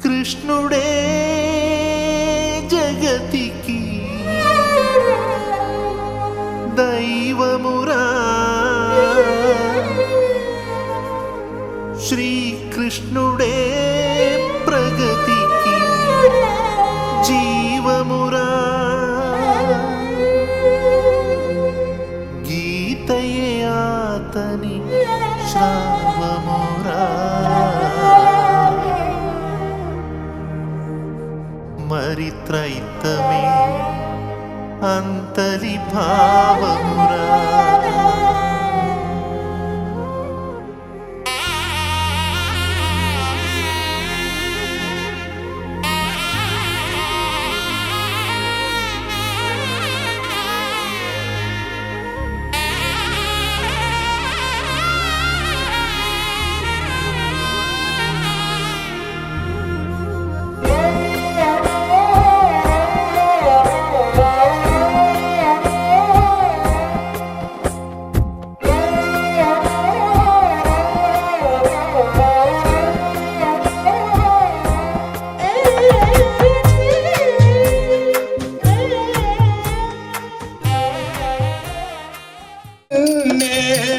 కృష్ణుడే జగతికి దైవమురా, శ్రీకృష్ణుడే ప్రగతికి జీవమురా, గీతయే ఆతని శ్రావమురా, మరి త్రైతమే అంతలి భావమురా.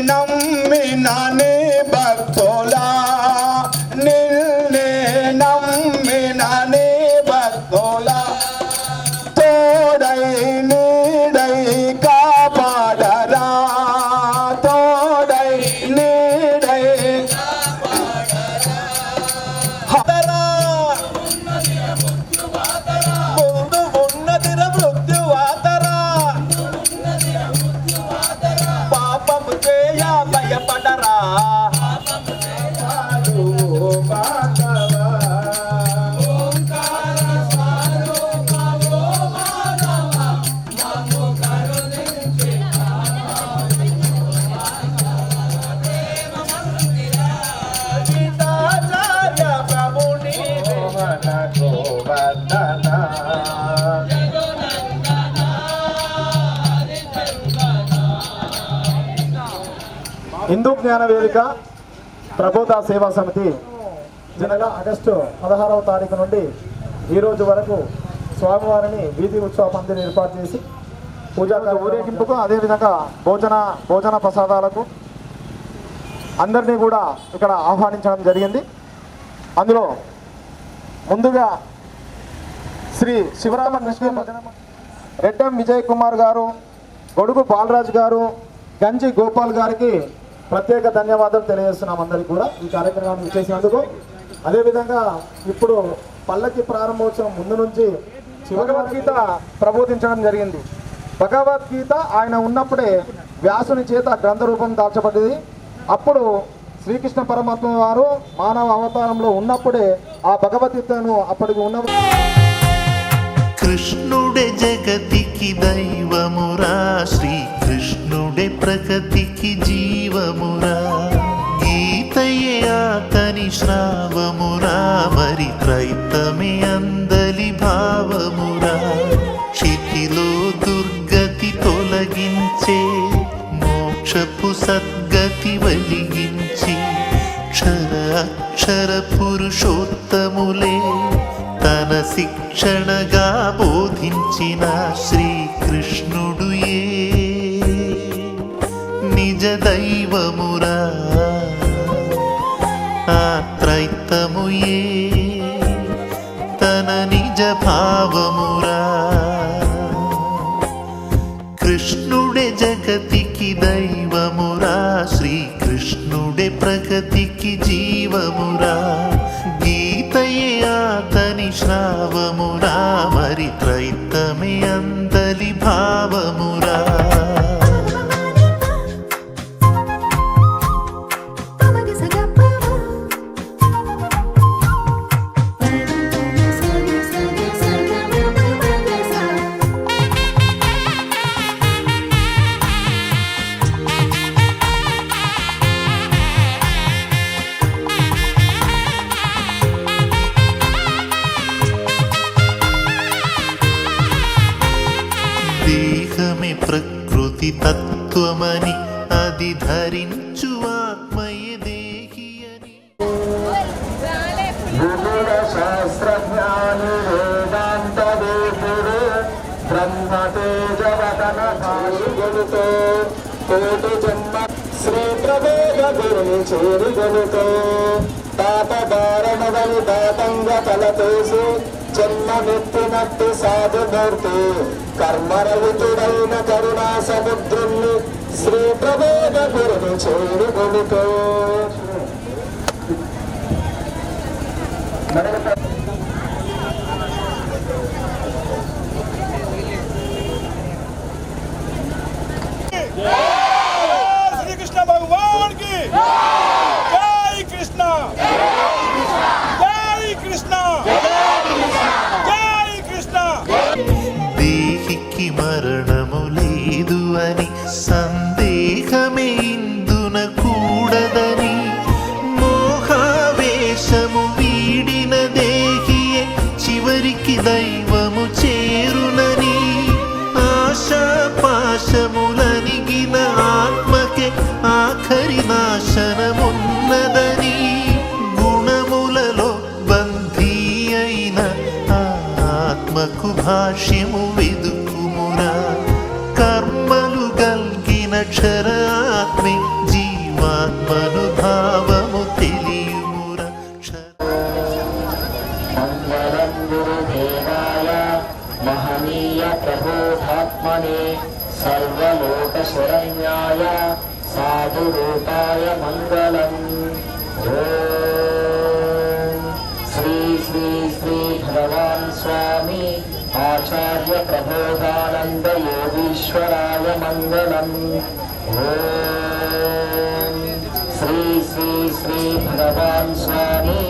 నమ్మిననే భక్తులా, నిన్నే నమ్మిననే భక్తులా, తోడై నీడై కాపాడరా, తోడై నీడై హతరా, ముందు ఉన్నదిర మృత్యువాతరా, పాపము చేయ భయపడరా, హిందూ జ్ఞాన వేదిక ప్రబోధ సేవా సమితి జనగా ఆగస్టు 16వ తారీఖు నుండి ఈరోజు వరకు స్వామివారిని వీధి ఉత్సవ పందిని ఏర్పాటు చేసి పూజా ఊరేగింపుకు, అదేవిధంగా భోజన ప్రసాదాలకు అందరినీ కూడా ఇక్కడ ఆహ్వానించడం జరిగింది. అందులో ముందుగా శ్రీ శివరామకృష్ణ రెడ్డం విజయ్ కుమార్ గారు, గొడుగు బాలరాజు గారు, గంజి గోపాల్ గారికి ప్రత్యేక ధన్యవాదాలు తెలియజేస్తున్నాం అందరికీ కూడా ఈ కార్యక్రమాన్ని చేసినందుకు. అదేవిధంగా ఇప్పుడు పల్లకి ప్రారంభోత్సవం ముందు నుంచి భగవద్గీత ప్రబోధించడం జరిగింది. భగవద్గీత ఆయన ఉన్నప్పుడే వ్యాసుని చేత గ్రంథ రూపం దాల్చబడింది. అప్పుడు శ్రీకృష్ణ పరమాత్మ వారు మానవ అవతారంలో ఉన్నప్పుడే ఆ భగవద్గీతను అప్పటికి ఉన్న కృష్ణుడే జగతికి దైవమురా, శ్రీకృష్ణుడే ప్రగతికి జీవమురా, గీతయే ఆతని శ్రావమురా, మరి త్రైతమే అందలి భావమురా, క్షితిలో దుర్గతి తొలగించే మోక్షపు సద్గతి వెలిగించి క్షర అక్షర పురుషోత్తములే తన శిక్షణగా బోధించిన శ్రీకృష్ణుడుయే నిజ దైవమురా, ఆ త్రైతముయే తన నిజ భావమురా. కృష్ణుడే జగతికి దైవమురా, శ్రీకృష్ణుడే ప్రగతికి జీవమురా, గీతయే ఆతని శ్రావమురా, మరి త్రైతమే అందలి భావమురా. ఇది తత్వమని అది ధరించు ఆత్మయే దేహి అని. శాస్త్రజ్ఞాని వేదాంత వేదుడు బ్రహ్మ తేజవదన భాషిగలుతో కోటి జన్మ శ్రీ ప్రవేద గురుని చేరి గలుతో తాత దారణవని దాతంగ తలతేసి జన్మమెత్తినట్టి సాధుమూర్తి కర్మరహితుడైన కరుణా సముద్రుణ్ణి శ్రీ ప్రవేద గురుని చేరి గలుతో. श्री कृष्ण भगवान की जय कृष्ण जय कृष्ण जय कृष्ण. దేహికి మరణము లేదు అని సందేహమే ఇందున కూడదని మోహావేశము వీడిన దేహియే చివరికి దైవము చేరునని ఆశాపాశములనిగిన ఆత్మకే ఆఖరి నాశనమున్నదని గుణములలో బంధీ అయిన ఆత్మకు భాష్యము వెదుకుమురా. కర్మలు గల్గిన క్షరాత్మే జీవాత్మను భావము తెలియుమురా. మంగళం గురుదేవాయ మహనీయ ప్రబోధాత్మనే సర్వలోకశరణ్యాయ సాధురూపాయ మంగళం. ఓం శ్రీ శ్రీ శ్రీ భగవాన్ స్వామి ఆచార్య ప్రబోధానంద యోగీశ్వరాయ మంగళం. ఓం శ్రీ శ్రీ శ్రీ భగవాన్ స్వామి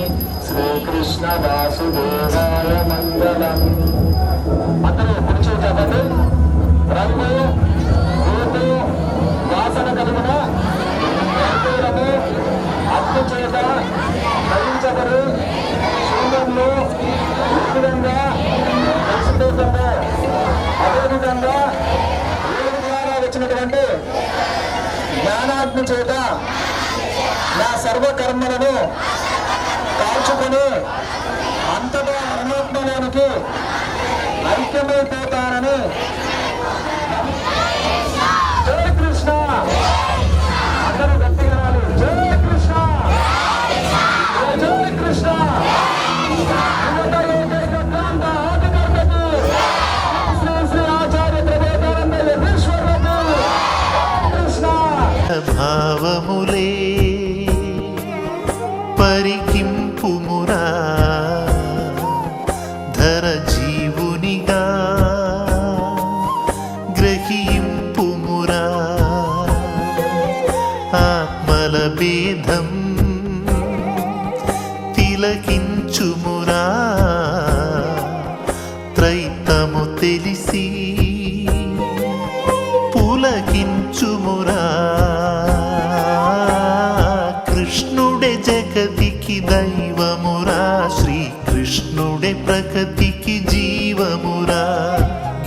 శ్రీకృష్ణ వాసుదేవాయ మంగళం. అందరూ కూర్చోటండి. రంగు రూపు వాసన కలిగిన రంగులను అప్పు చేత ధరించబడు శూన్యంలో ఈ విధంగా తెలుసుకుంటుందో అదేవిధంగా వీరి ద్వారా వచ్చినటువంటి జ్ఞానాగ్ని చేత నా సర్వకర్మలను కాల్చుకొని అంతటా పరమాత్మలోనికి ఐక్యమైపోతానని. జై కృష్ణ అందరూ గట్టిగా రాలి. జై కృష్ణ జై కృష్ణ. శ్రీ శ్రీ ఆచార్య ప్రబోధానంద యోగీశ్వరులకు కృష్ణ. భావములే పరికింపుమురా ధర జీవునిగా గ్రహింపుమురా. ఆత్మల భేదం తిలకించుమురా. త్రైతము తెలిసి పులకించుమురా. కృష్ణుడే జగతికి దైవమురా. శ్రీకృష్ణుడే ప్రగతికి జీవమురా.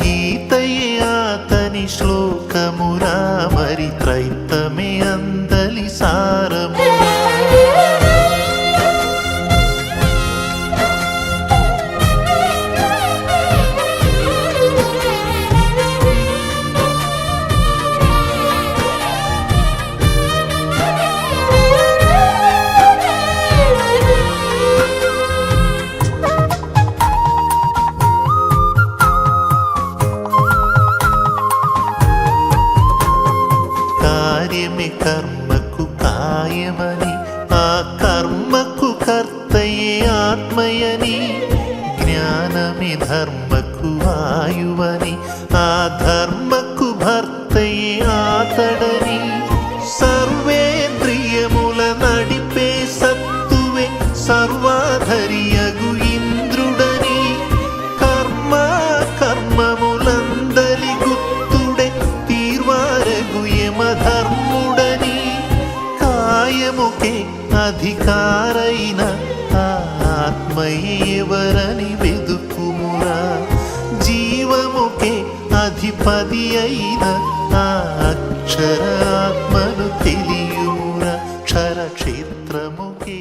గీతయే ఆతని శ్లోకమురా. మరి త్రైతమే అందలి సారమురా. కార్యమే కర్మకు కాయమని ఆ కర్మకు కర్తయే ఆత్మయని జ్ఞానమే ధర్మకు ఆయువని ఆ ధర్మకు భర్తయే ఆతడని సర్వేంద్రియముల నడిపే సత్తువే సర్వాధరియగు ఇంద్రుడని కర్మ కర్మములందలి గుత్తుడే తీర్వారగు యమధర్ముడని కాయముకే అధికారైన ఆత్మయే ఎవరని వెదుకుమురా జీవముకే అధిపతి అయిన ఆ అక్షరాత్మను తెలియున క్షరక్షేత్రముకే.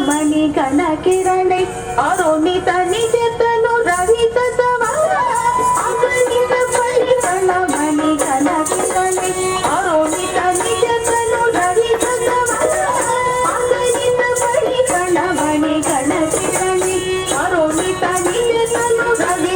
ಮಣಿ ಕಣ ಕಿರಣೆ ಅರೋಣಿತ ನಿಜತನು ರವಿತ ಅಗಣಿತ ಪರಿಕಣ ಮಣಿ ಕಣ ಕಿರಣೆ ಅರೋಣಿತ ನಿಜತನು ರವಿತ ಅಗಣಿತ ಪರಿಕಣ ಮಣಿ ಕಣ ಕಿರಣೆ ಅರೋಣಿತ ನಿಜತನು ರವಿತ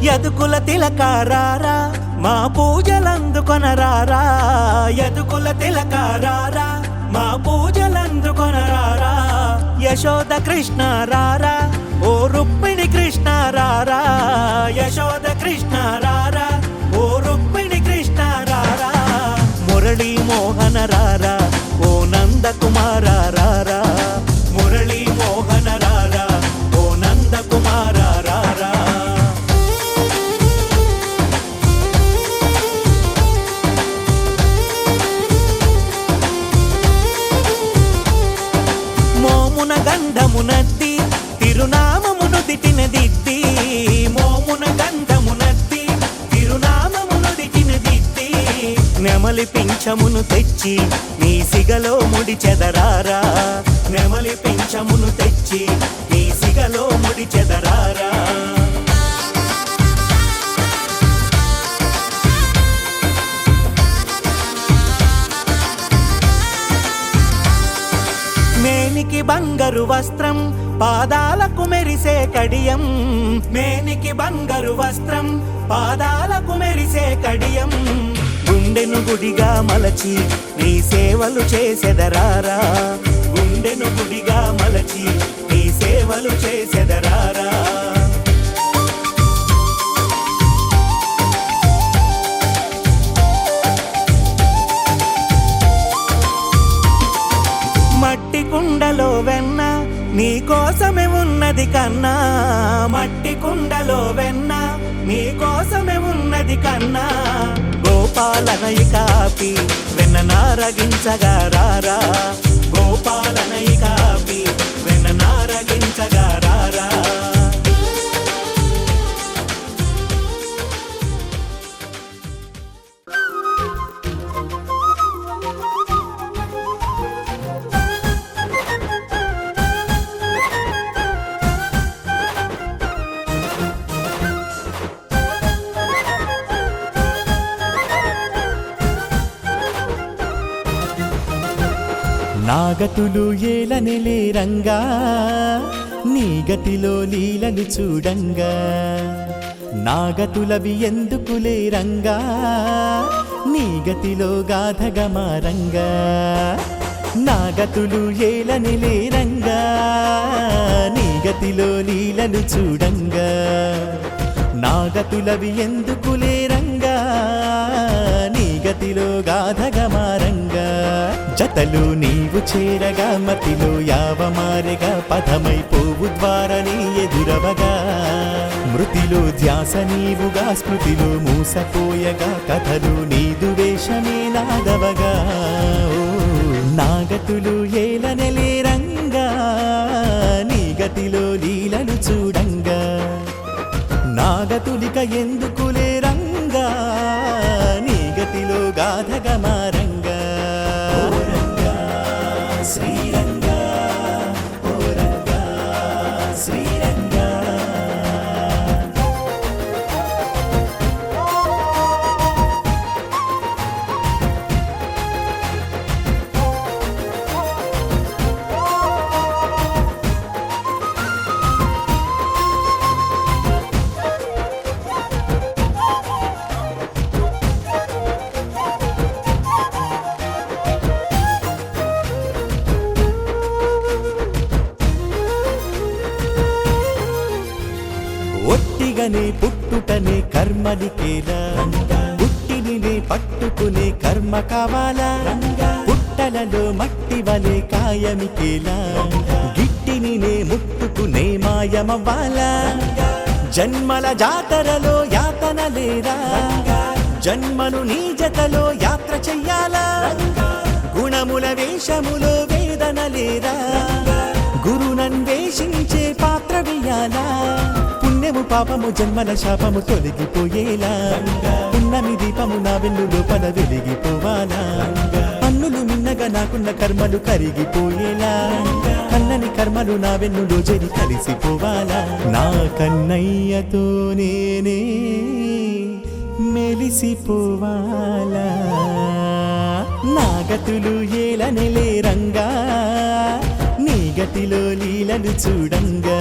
యదుకుల తిలకారారా మా పూజలందుకొనరారా యదుకుల తిలకారారా మా పూజలందుకొనరారా యశోద కృష్ణ రారా ఓ రుక్మిణి కృష్ణ రారా యశోద కృష్ణ రారా ఓ రుక్మిణి కృష్ణ రారా మురళీ మోహన రారా ఓ నందకుమార రారా మురళీ మోహన రారా ఓ గంధమునద్ది తిరునామమును దిట్టినదిద్ది మోమున గంధమునద్ది తిరునామమును దిట్టినదిద్ది నెమలి పింఛమును తెచ్చి నీ సిగలో ముడి చెదరారా నెమలి పింఛమును తెచ్చి నీ సిగలో ముడి చెదరారా మేనికి బంగారు వస్త్రం పాదాలకు మెరిసే కడియం మేనికి బంగారు వస్త్రం పాదాలకు మెరిసే కడియం గుండెను గుడిగా మలచి నీ సేవలు చేసెదరారా గుండెను గుడిగా మలచి నీ సేవలు చేసెదరారా మట్టి కుండలో వెన్న నీ కోసమే ఉన్నది కన్నా మట్టి కుండలో వెన్న నీ కోసమే ఉన్నది కన్నా గోపాలనై కాపి వెన్న నారగించగా రారా గోపాలనై కాపి వెన్న నారగించగా రారా నాగతులు ఏలనిలే రంగా నీ గతిలో లీలను చూడంగా నాగతులవి ఎందుకులే రంగా నీ గతిలో గాథగమారంగా నాగతులు ఏలనిలే రంగా నీ గతిలో లీలను చూడంగా నాగతులవి ఎందుకులే రంగా నీ గతిలో గాథగమారంగా జతలు నీవు చేరగా మతిలో యావమారెగా పథమైపోవు ద్వారని ఎదురవగా మృతిలో ధ్యాస నీవుగా స్మృతిలో మూసపోయగా కథలు నీదు వేషమే నాదవగా ఓ నాగతులు ఏలనలే రంగా నీ గతిలో లీలలు చూడంగా నాగతులిక ఎందుకులే రంగా నీ గతిలో గాథగమారంగా శ్రీరంగా ఓ రంగా శ్రీరంగా ఒట్టిగనే పుట్టుటనే కర్మనికేలా పుట్టినినే పట్టుకునే కర్మ కావాలా పుట్టలలో మట్టి వలె కాయమికేలా గిట్టినినే ముట్టుకునే మాయమవ్వాలా జన్మల జాతరలో యాతన లేరా జన్మను నీ జతలో యాత్ర చెయ్యాలా గుణముల వేషములో వేదన లేరా గురునన్వేషించే పాత్ర వేయాలా పుణ్యము పాపము జన్మల శాపము తొలగిపోయేలా పున్నమి దీపము నా వెన్ను లోపల వెలిగిపోవాలా అన్నులు మిన్నగా నాకున్న కర్మలు కరిగిపోయేలా కన్నని కర్మలు నా వెన్నులో జరి కలిసిపోవాలా నా కన్నయ్యతో నేనే మెలిసిపోవాలా నాగతులు ఏలనెలే రంగా నీ గతిలో లీలలు చూడంగా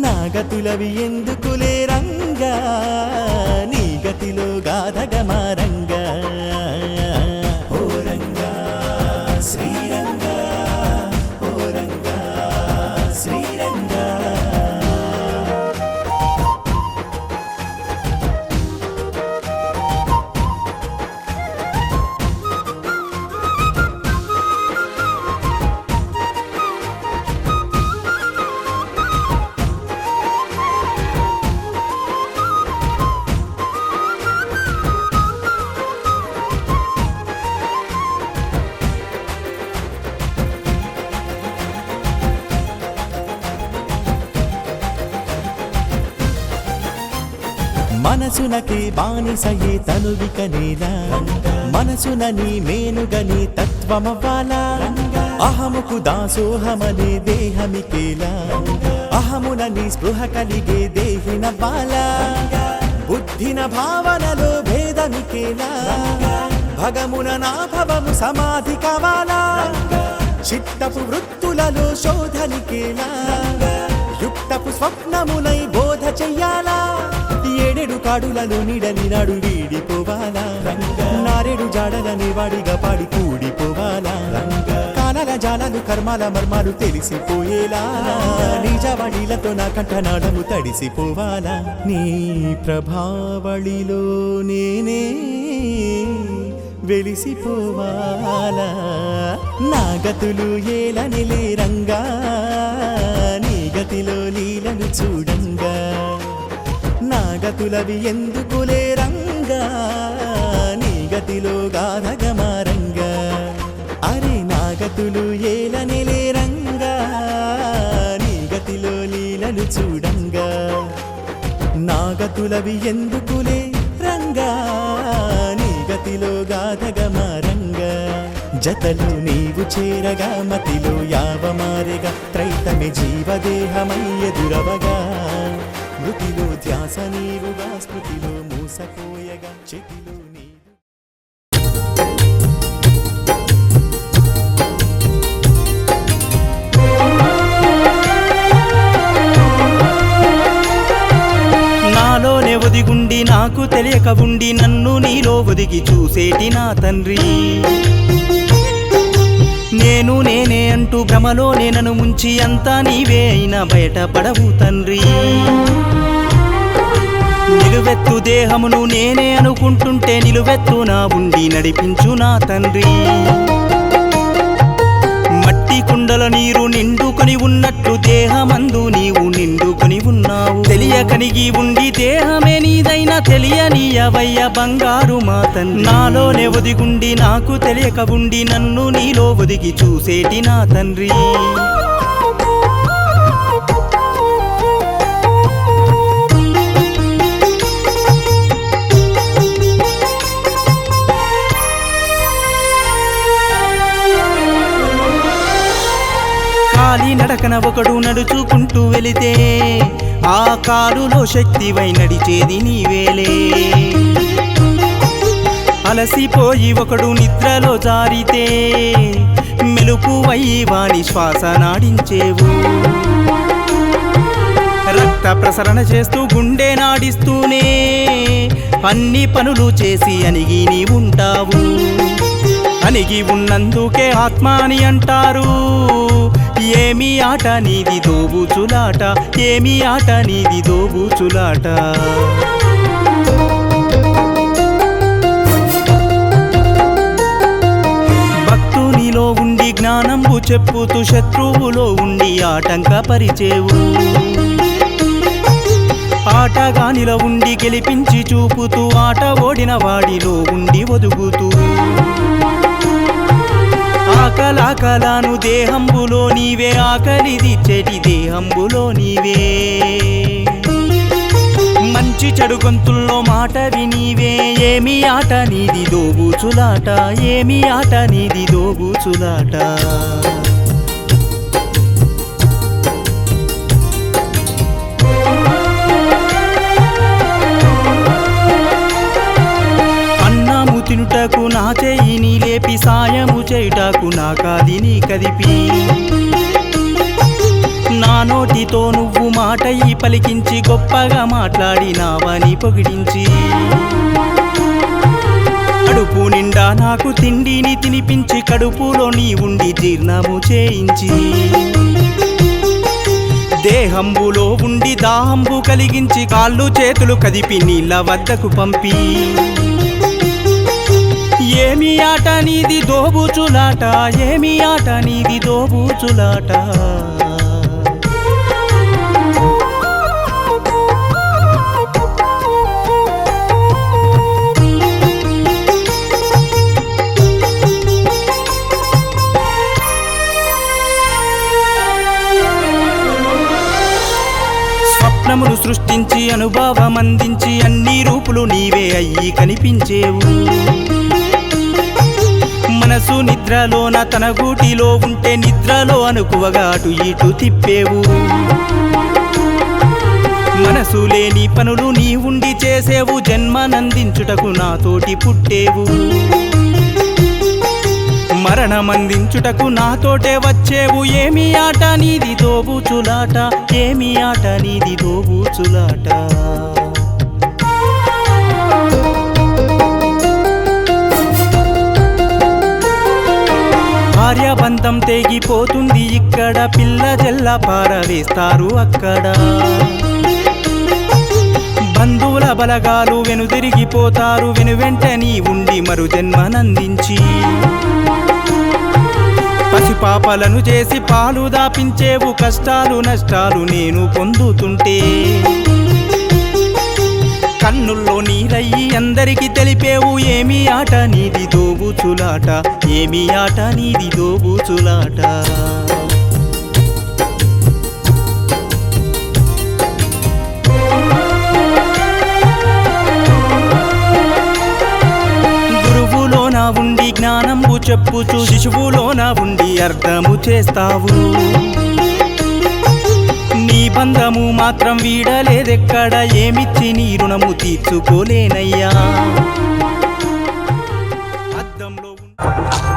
నాగతులవి ఎందుకులే రంగా నీ గతిలో గాథగమారంగా ఓ రంగా శ్రీరంగా ఓ రంగా శ్రీరంగా మనసునకి బానిసయే తనువిక నేలా మనసున నీ మేనుగని తత్వమవ్వాలా అహముకు దాసోహమనే దేహమికేలా అహమున నీ స్పృహ కలిగే దేహినవ్వాలా బుద్ధిన భావనలో భేదమికేలా భగమున నాభవము సమాధి కావాలా చిత్తపు వృత్తులలో శోధనికేలా యుక్తపు స్వప్నములై బోధ చెయ్యాలా ఏడెడు కాడులలో నిడని నాడు వీడిపోవాలా నారెడు జాడలని వాడిగా పాడి కూడిపోవాలా కాలాల జాలాలు కర్మాల మర్మాలు తెలిసిపోయేలా నిజవడిలతో నా కంఠనాడము తడిసిపోవాలా నీ ప్రభావళిలో నేనే వెలిసిపోవాలా నా గతులు ఏలనిలే రంగా నీ గతిలో లీలను చూడంగా నా గతులవి ఎందుకులే రంగా నీ గతిలో గాధగమారంగా అరే నా గతులు ఏలనిలే రంగా నీ గతిలో లీలను చూడంగా నా గతులవి ఎందుకులే రంగా నీ గతిలో గాధగమారంగా జతలు నీవు చేరగా మతిలో యావమారెగా త్రైతమే జీవదేహమై ఎదురవగా మృతిలో ధ్యాస నీవుగా స్మృతిలో మూసపోయగా చేతిలో నీవు నాలోనే ఒదిగుండి నాకు తెలియక ఉండి నన్ను నీలో ఒదిగి చూసేటి నా తండ్రి నేను నేనే అంటూ భ్రమలో నేనను ముంచి అంతా నీవే అయినా బయటపడవు తండ్రి నిలువెత్తు దేహమును నేనే అనుకుంటుంటే నిలువెత్తు నా ఉండి నడిపించు నా తండ్రి మట్టి కుండల నీరు నిండుకొని ఉన్నట్లు దేహమందు నీవు నిండుకొని ఉన్నావు తెలియకనిగి ఉండి దేహమే నీదైనా తెలియనీయవయ్య బంగారు మాతన్ నాలోనే ఒదిగుండి నాకు తెలియక ఉండి నన్ను నీలో ఒదిగి చూసేటి నా తండ్రి నడకన ఒకడు నడుచుకుంటూ వెళితే ఆ కాలులో శక్తివై నడిచేది నీవేలే అలసిపోయి ఒకడు నిద్రలో జారితే మెలకువై వాని శ్వాస నాడించేవు రక్త ప్రసరణ చేస్తూ గుండె నాడిస్తూనే అన్ని పనులు చేసి అణిగి నీవుంటావు అణిగి ఉన్నందుకే ఆత్మ అని అంటారు ఏమి ఆట నీది దోబూచులాట ఏమి ఆట నీది దోబూచులాట భక్తునిలో ఉండి జ్ఞానంబు చెప్పుతూ శత్రువులో ఉండి ఆటంకపరిచేవు ఆటగానిలో ఉండి గెలిపించి చూపుతూ ఆట ఓడిన వాడిలో ఉండి ఒదుగుతూ ఆకలాకలాను దేహంబులో నీవే ఆకలిది చెడి దేహంబులో నీవే మంచి చెడు గొంతుల్లో మాటవి నీవే ఏమి ఆట నీది దోబూచులాట ఏమి ఆట నీది దోబూచులాట తినుటకు నా చెయ్యిని లేపి సాయము చేయుటకు నా కాదిని కదిపి నా నోటితో నువ్వు మాటయి పలికించి గొప్పగా మాట్లాడినావని పొగిడించి కడుపు నిండా నాకు తిండిని తినిపించి కడుపులో నీ ఉండి జీర్ణము చేయించి దేహంబులో ఉండి దాహంబు కలిగించి కాళ్ళు చేతులు కదిపి నీళ్ళ వద్దకు పంపి ఏమి ఆట నీది దోబూచులాట ఏమి ఆట నీది దోబూచులాట అక్షరములు సృష్టించి అనుభవం అందించి అన్ని రూపులు నీవే అయ్యి కనిపించేవు మనసు నిద్రలోన తన గూటిలో ఉంటే నిద్రలో అనుకువగా అటు ఇటు తిప్పేవు మనసు లేని పనులు నీ ఉండి చేసేవు జన్మనందించుటకు నాతోటి పుట్టేవు మరణమందించుటకు నాతోటే వచ్చేవు ఏమి ఆట నీది దోబూచులాట ఏమి ఆట నీది దోబూచులాట భార్యాబంధం తెగిపోతుంది ఇక్కడ పిల్ల జల్ల పారవేస్తారు అక్కడ బంధువుల బలగాలు వెనుదిరిగిపోతారు వెనువెంటని ఉండి మరు జన్మనందించి పసిపాపలను చేసి పాలు దాపించేవు కష్టాలు నష్టాలు నేను పొందుతుంటే కన్నుల్లో నీరయ్యి అందరికి తెలిపేవు ఏమి ఆట నీది దోబూచులాట ఏమి ఆట నీది దోబూచులాట గురువులోన ఉండి జ్ఞానంబు చెప్పుచు శిశువులోన ఉండి అర్థము చేస్తావు నీ బంధము మాత్రం వీడలేదెక్కడ ఏమిచ్చి నీ రుణము తీర్చుకోలేనయ్యా అద్దంలో పరుగుల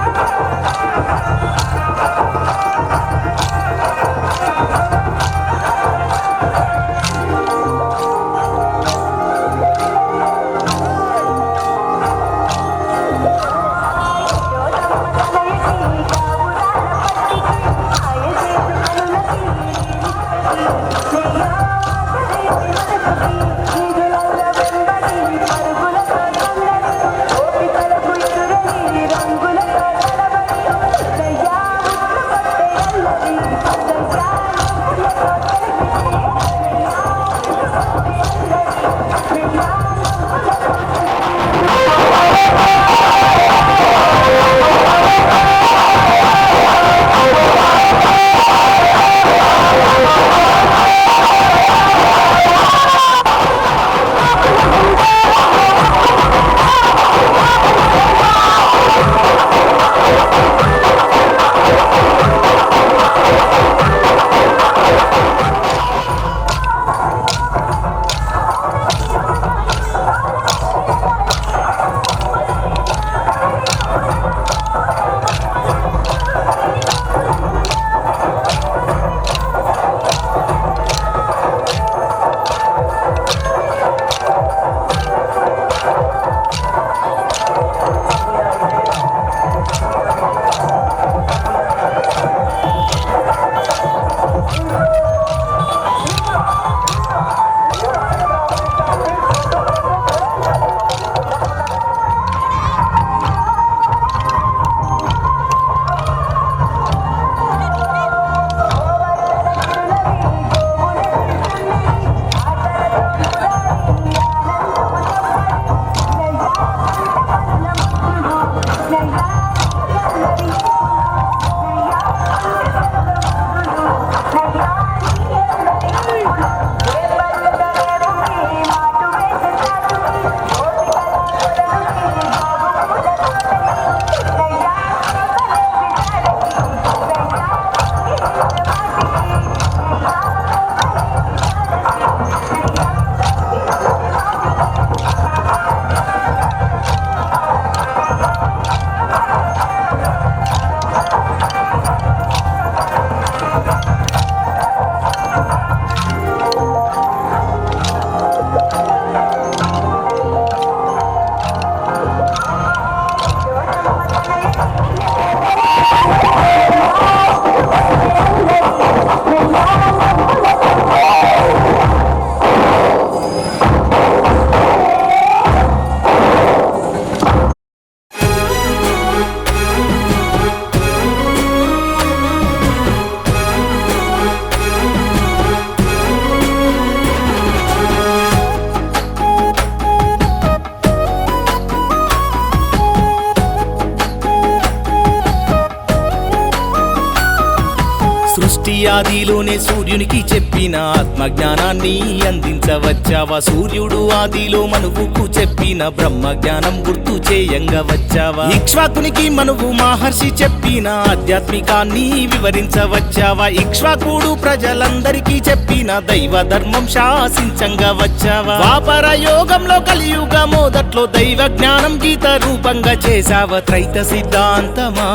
ఆదిలోనే సూర్యునికి చెప్పిన ఆత్మజ్ఞానాన్ని అందించవచ్చావా సూర్యుడు ఆదిలో మనువుకు చెప్పిన బ్రహ్మ జ్ఞానం గుర్తు చేయంగా వచ్చావా ఇక్ష్వాకునికి మనువు మహర్షి చెప్పిన ఆధ్యాత్మికాన్ని వివరించవచ్చావా ఇక్ష్వాకుడు ప్రజలందరికీ చెప్పిన దైవ ధర్మం శాసించంగా వచ్చావా ద్వాపర యోగంలో కలియుగ మొదట్లో దైవ జ్ఞానం గీత రూపంగా చేశావా త్రైత సిద్ధాంతమా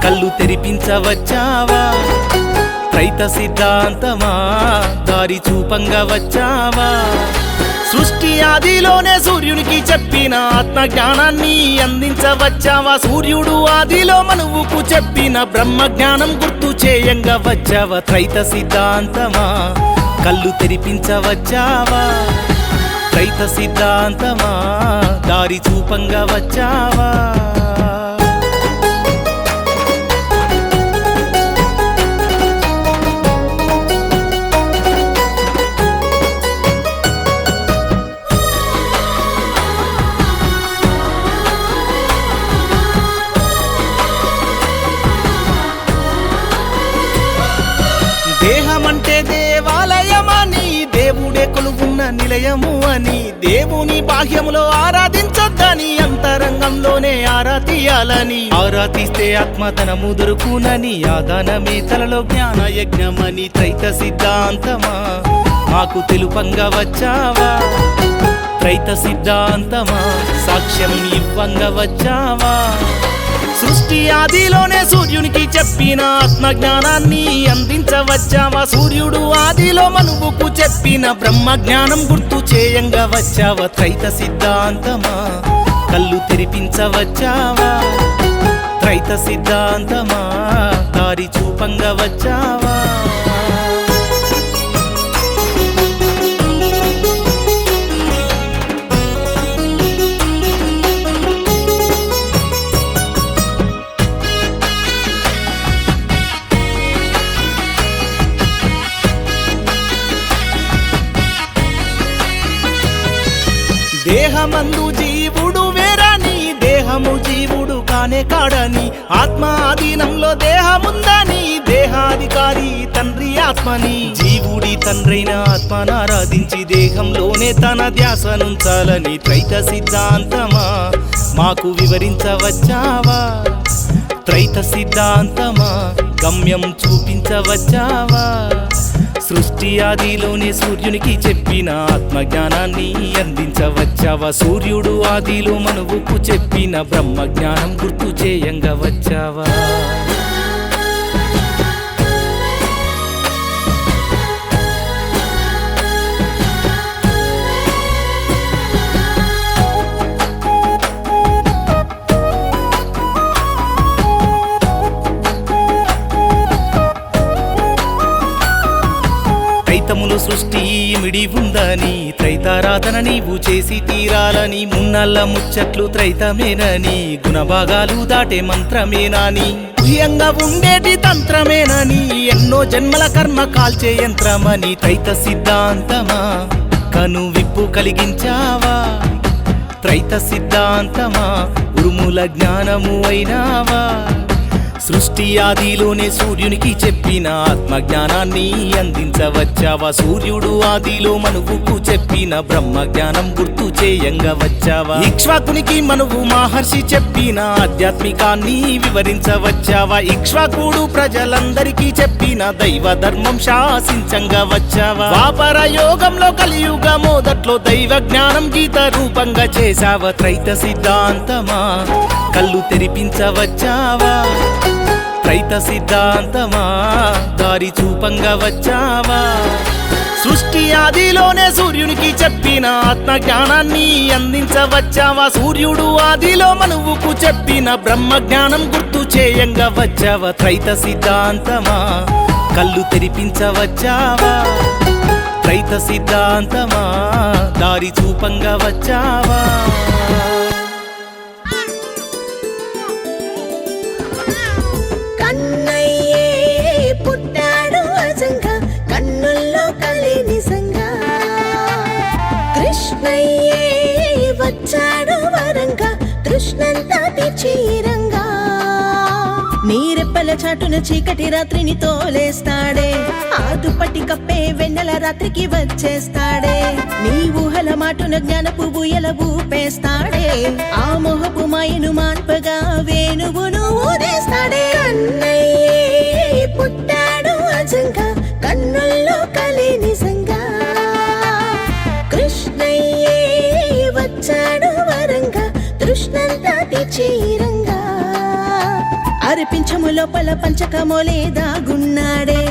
కళ్ళు తెరిపించవచ్చావా త్రైత సిద్ధాంతమా దారి చూపంగా వచ్చావా సృష్టి ఆదిలోనే సూర్యునికి చెప్పిన ఆత్మ జ్ఞానాన్ని అందించవచ్చావా సూర్యుడు ఆదిలో మనువుకు చెప్పిన బ్రహ్మ జ్ఞానం గుర్తు చేయంగా వచ్చావా త్రైత సిద్ధాంతమా కళ్ళు తెరిపించవచ్చావా త్రైత సిద్ధాంతమా దారి చూపంగా వచ్చావా దేహమంటే దేవాలయమని దేవుడే కొలువున్న నిలయము అని దేవుని బాహ్యములో ఆరాధించొద్దని అంతరంగంలోనే ఆరా తీయాలని ఆరా తీస్తే ఆత్మధనము దొరుకునని ఆదానమే తలలో జ్ఞాన యజ్ఞమని త్రైత సిద్ధాంతమా మాకు తెలుపంగా వచ్చావా త్రైత సిద్ధాంతమా సాక్ష్యం ఇవ్వంగా వచ్చావా సృష్టి ఆదిలోనే సూర్యునికి చెప్పిన ఆత్మజ్ఞానాన్ని అందించవచ్చావా సూర్యుడు ఆదిలో మనువుకు చెప్పిన బ్రహ్మ జ్ఞానం గుర్తు చేయంగా వచ్చావా త్రైత సిద్ధాంతమా కళ్ళు తెరిపించవచ్చావా త్రైత సిద్ధాంతమా దారి చూపంగా వచ్చావా దేహమందు జీవుడు వేరని దేహము జీవుడు కానే కాడని ఆత్మ ఆధీనంలో దేహముందని దేహాధికారి తండ్రి ఆత్మని జీవుడి తండ్రైన ఆత్మను ఆరాధించి దేహంలోనే తన ధ్యాసనుంచాలని త్రైత సిద్ధాంతమా మాకు వివరించవచ్చావా త్రైత సిద్ధాంతమా గమ్యం చూపించవచ్చావా సృష్టి ఆదిలోనే సూర్యునికి చెప్పిన ఆత్మజ్ఞానాన్ని అందించవచ్చావా సూర్యుడు ఆదిలో మనువుకు చెప్పిన బ్రహ్మ జ్ఞానం గుర్తు చేయంగా వచ్చావా త్రైతములో సృష్టి మిడి ఉందని త్రైతారాధన నీవు చేసి తీరాలని మున్నల్ల ముచ్చట్లు త్రైతమేనని గుణభాగాలు దాటే మంత్రమేనాని గుహ్యంగా ఉండేటి తంత్రమేనని ఎన్నో జన్మల కర్మ కాల్చే యంత్రమని త్రైత సిద్ధాంతమా కను విప్పు కలిగించావా త్రైత సిద్ధాంతమా ఉరుముల జ్ఞానము అయినావా సృష్టి ఆదిలోనే సూర్యునికి చెప్పిన ఆత్మజ్ఞానాన్ని అందించవచ్చావా సూర్యుడు ఆదిలో మనువుకు చెప్పిన బ్రహ్మ జ్ఞానం గుర్తు చేయంగా వచ్చావా ఇక్ష్వాకునికి మనువు మహర్షి చెప్పిన ఆధ్యాత్మికాన్ని వివరించవచ్చావా ఇక్ష్వాకుడు ప్రజలందరికీ చెప్పిన దైవ ధర్మం శాసించంగా వచ్చావా ద్వాపర యోగంలో కలియుగ మొదట్లో దైవ జ్ఞానం గీత రూపంగా చేశావా త్రైత సిద్ధాంతమా కళ్ళు తెరిపించవచ్చావా త్రైత సిద్ధాంతమా దారి చూపంగా వచ్చావా సృష్టి ఆదిలోనే సూర్యునికి చెప్పిన ఆత్మ జ్ఞానాన్ని అందించవచ్చావా సూర్యుడు ఆదిలో మనువుకు చెప్పిన బ్రహ్మ జ్ఞానం గుర్తు చేయంగా వచ్చావా త్రైత సిద్ధాంతమా కళ్ళు తెరిపించవచ్చావా త్రైత సిద్ధాంతమా దారి చూపంగా వచ్చావా కన్నయ్యే పుట్టాడు అజంగా కన్నుల్లో కలి నిజంగా కృష్ణయ్యే వచ్చాడు వరంగా కృష్ణంతా తీర్చిరంగా నీ రెప్పల చాటున చీకటి రాత్రిని తోలేస్తాడే ఆ దుప్పటి కప్పే వెన్నెల రాత్రికి వచ్చేస్తాడే నీ ఊహల మాటున జ్ఞానపు బుయ్యల ఊపేస్తాడే ఆ మొహపు మాయను మాన్పగా వేణువును ఊదేస్తాడే కన్నయ్యే పుట్టాడు అజంగా కన్నుల్లో కలి నిజంగా కృష్ణయ్యే వచ్చాడు వరంగా తృష్ణంతా తీర్చేరంగా అర్పించము లోపల పంచకమోలే దాగున్నాడే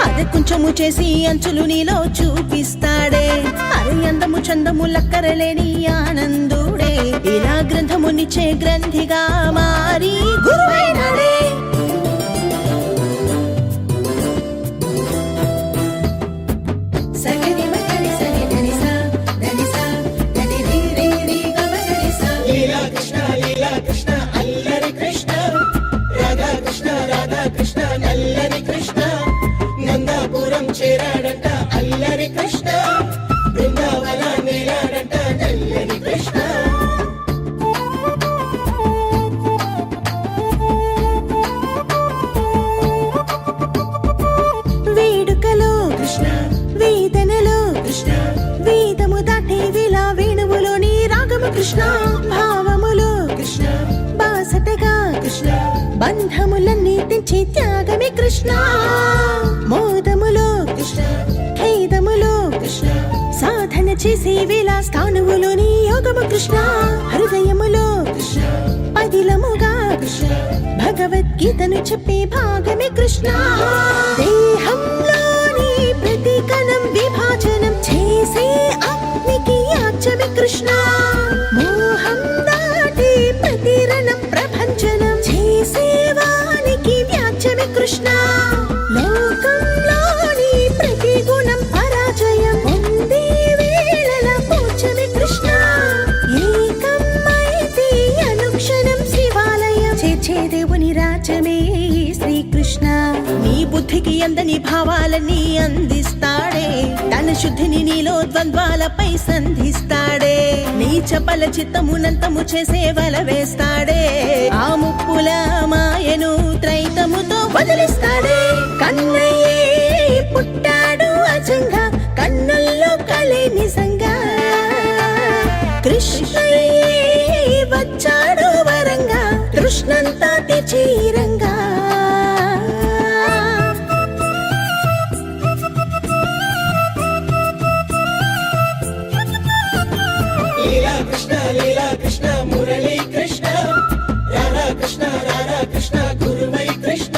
అది కొంచెము చేసి అంచులు నీలో చూపిస్తాడే అరే అందము చందము లక్కరలేని ఆనందుడే ఇలా గ్రంథమునిచ్చే గ్రంథిగా మారి గురువైనాడే చేరాడంట అల్లరి కృష్ణ బృందావన నేలాడంట నల్లని కృష్ణ వేడుకలో కృష్ణ వేదనలో కృష్ణ వేదము దాటే విలా వేణువులోని రాగము కృష్ణ భావములో కృష్ణ బాసటగా కృష్ణ బంధములన్నీ తెంచి త్యాగమే కృష్ణ మోదములో కృష్ణ ఖేదములో కృష్ణ సాధన చేసే వేళ స్థానువులోని యోగము కృష్ణ హృదయములో కృష్ణ పదిలముగా కృష్ణ భగవద్గీతను చెప్పే భాగమే కృష్ణ దేహంలోని ప్రతి కణం విభాజనం చేసే అగ్నికి యాచమే కృష్ణ మోహం దాటి ప్రతి రణం ప్రభంజనం చేసేవానికి వ్యాచమే కృష్ణ లోకంలోని ప్రతి గుణం పరాజయం పొందే వేళల పూజమే కృష్ణ ఏకమైతే అనుక్షణం శివాలయం చేర్చే దేవుని రాజ్యమే శ్రీకృష్ణ నీ బుద్ధికి అందని భావాలన్నీ అందిస్తాడే తన శుద్ధిని నీలో ద్వంద్వాలపై సంధిస్తాడే నీ చపల చిత్తమునంతము చేసే వల వేస్తాడే ఆ ముప్పుల మాయను త్రైతముతో వదిలిస్తాడే కన్నయ్యే పుట్టాడు అజంగా కన్నుల్లో కలే నిజంగా కృష్ణయ్యే వచ్చాడు వరంగా తృష్ణంతా తీర్చేరంగా లీలా కృష్ణ మురళీ కృష్ణ రాధా కృష్ణ గురువై కృష్ణ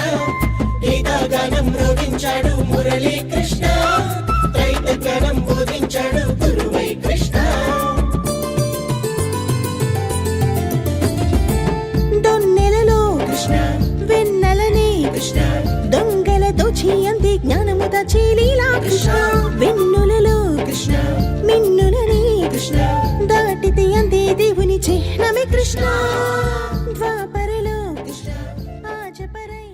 గీతా గానం మోగించాడు మురళీ కృష్ణ త్రైత జ్ఞానం బోధించాడు గురువై కృష్ణ దొన్నెలలో కృష్ణ వెన్నెలని కృష్ణ దొంగల దోచి అంది జ్ఞానము దాచి లీలా కృష్ణ వెన్నులలో కృష్ణ మిన్నులని కృష్ణ దాటితే అందే దేవుని చిహ్నమే కృష్ణ ద్వాపరలో కృష్ణ ఆజపరై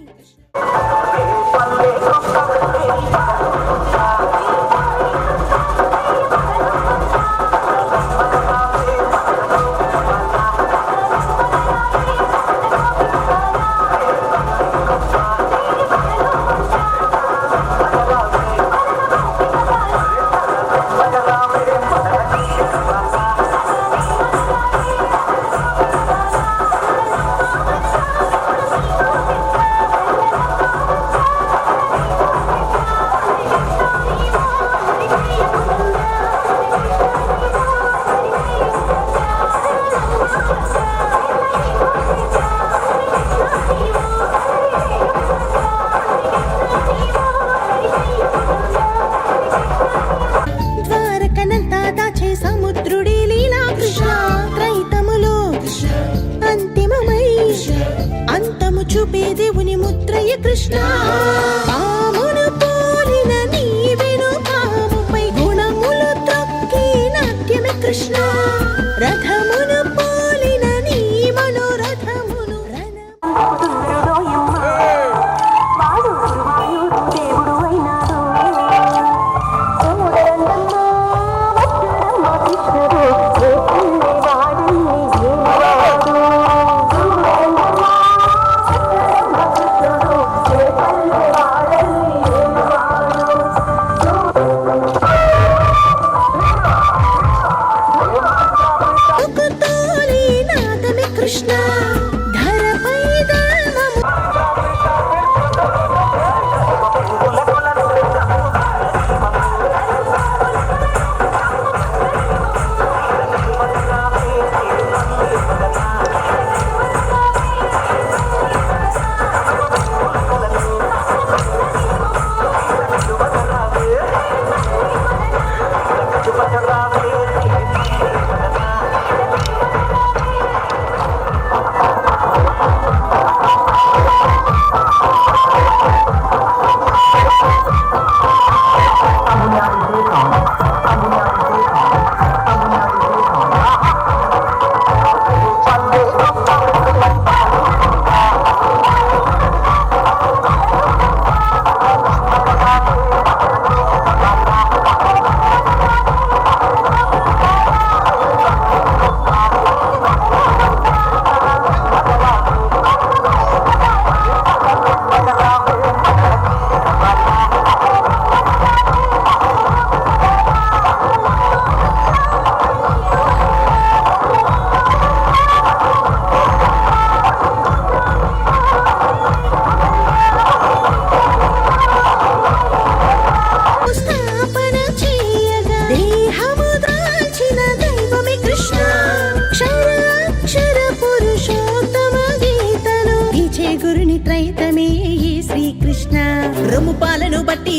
బట్టి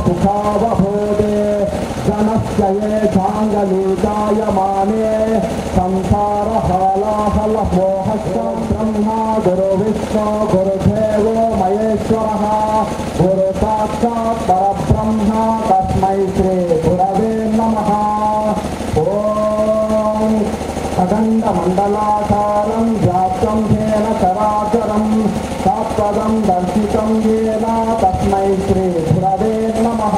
స్వాత్మసుఖావబోధే జనస్యే చాంగలీకాయమానే సంసార హాలాహల మోహస్య బ్రహ్మ గురు విష్ణు గురుదేవో మహేశ్వర గురు సాక్షాత్ పరబ్రహ్మ తస్మై శ్రీ గురవే నమః. ఓం అఖండ మండలాకారం వ్యాప్తం ఏన చరాచరం తత్పదం దర్శితం ఏన తస్మై శ్రీ గురవే నమః.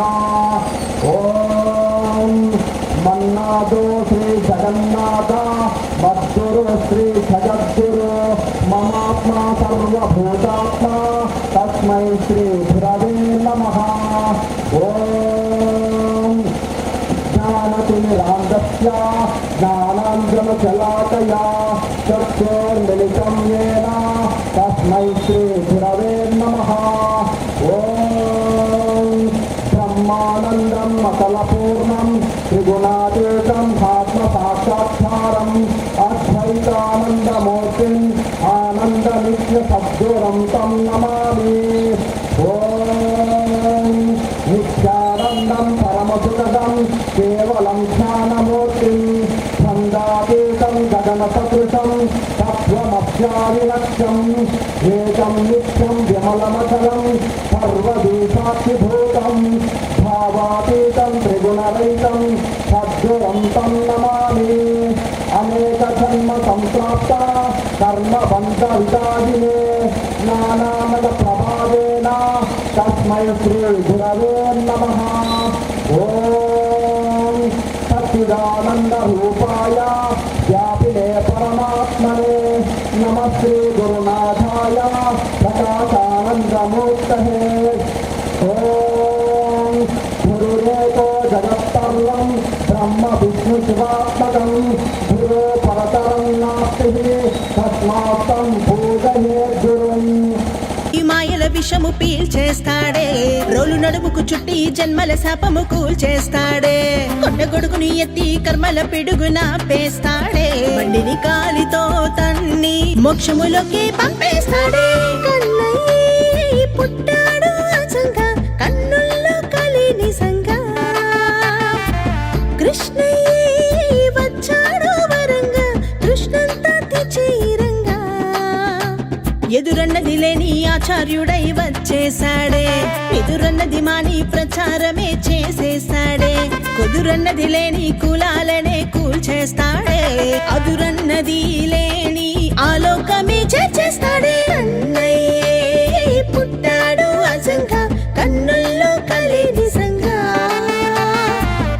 ఓం మన్నాదో శ్రీ జగన్నాథ మద్గురు శ్రీ జగద్గురు మమాత్మా సర్వభూతాత్మ తస్మై శ్రీ గురవే నమః. ఓం జ్ఞానతిమిరాంధస్య జ్ఞానాంధ్రమశలాకయా చక్షుర్మిలితం యేన తస్మై శ్రీ గురవే నమః. ఓం బ్రహ్మానందం అతలపూర్ణం త్రిగుణాతీతం ఆత్మసాక్షాత్కారం అద్వైతానందమూర్తిం ఆనందనిత్య సద్గురం తం నమామి. ఓం నిత్యానందం పరమసుఖదం కేవలం జ్ఞానమూర్తిం ఛందాతీతం గగనసదృశం తత్వమస్యావిలక్ష్యం ఏకం నిత్యం విమలమచలం సర్వదేశాక్షిభూతం భావాతీతం త్రిగుణరహితం సద్గురం తం నమామి. అనేక జన్మ సంప్రాప్త కర్మబంధ విదాయినే నానామద ప్రభావేన తస్మై శ్రీ గురవే నమః. ఓం సచ్చిదానంద రూపాయ వ్యాపినే పరమాత్మనే నమః శ్రీ గురునాథాయ ప్రకాశానందమూర్తయే. ఓం గురురేకో జగత్తర్వం బ్రహ్మ విష్ణు శివాత్మకం గురు పరతరం నాస్తి తస్మాత్తం పూజయే గురుం. ఈ మాయల విషము పీల్చేస్తాడే రోలు నడుముకు చుట్టి జన్మల శాపము కూల్చేస్తాడే కొండ గొడుగుని ఎత్తి కర్మల పిడుగున పేస్తాడే బండిని కాలితో తన్ని మోక్షములోకి పంపేస్తాడే. కన్నయ్య పుట్టాడు అజంగా కన్నుల్లో కలి నిజంగా కృష్ణయ్య వచ్చాడు వరంగా కృష్ణంతా తెచ్చేరంగా ఎదురన్నది లేని ఆచార్యుడై వచ్చేసాడే ఎదురన్నది మాని ప్రచారమే చేసేసాడే కుదురన్నది లేని కులాలనే కూల్చేస్తాడే అదురన్నది లేని ఆలోకమే చేర్చేస్తాడే. కన్నయ్య పుట్టాడు అజంగా కన్నుల్లో కలి నిజంగా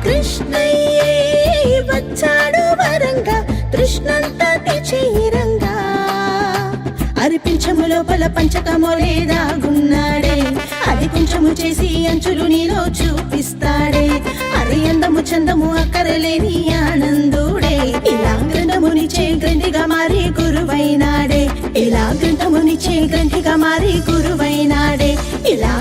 కృష్ణయ్య వచ్చాడు వరంగా కృష్ణంతా తెచ్చేరంగా అరిపించము లోపల పంచకమోలే దాగున్నాడే అది కొంచెము చేసి అంచులు నీలో చూపిస్తాడే అరి అందము చందము అక్కరలేని ఆనందుడే ఇలా గ్రంథమునిచే గ్రంథిగా మారి గురువైనాడే ఇలా గ్రంథమునిచే గ్రంథిగా మారి గురువైనాడే ఇలా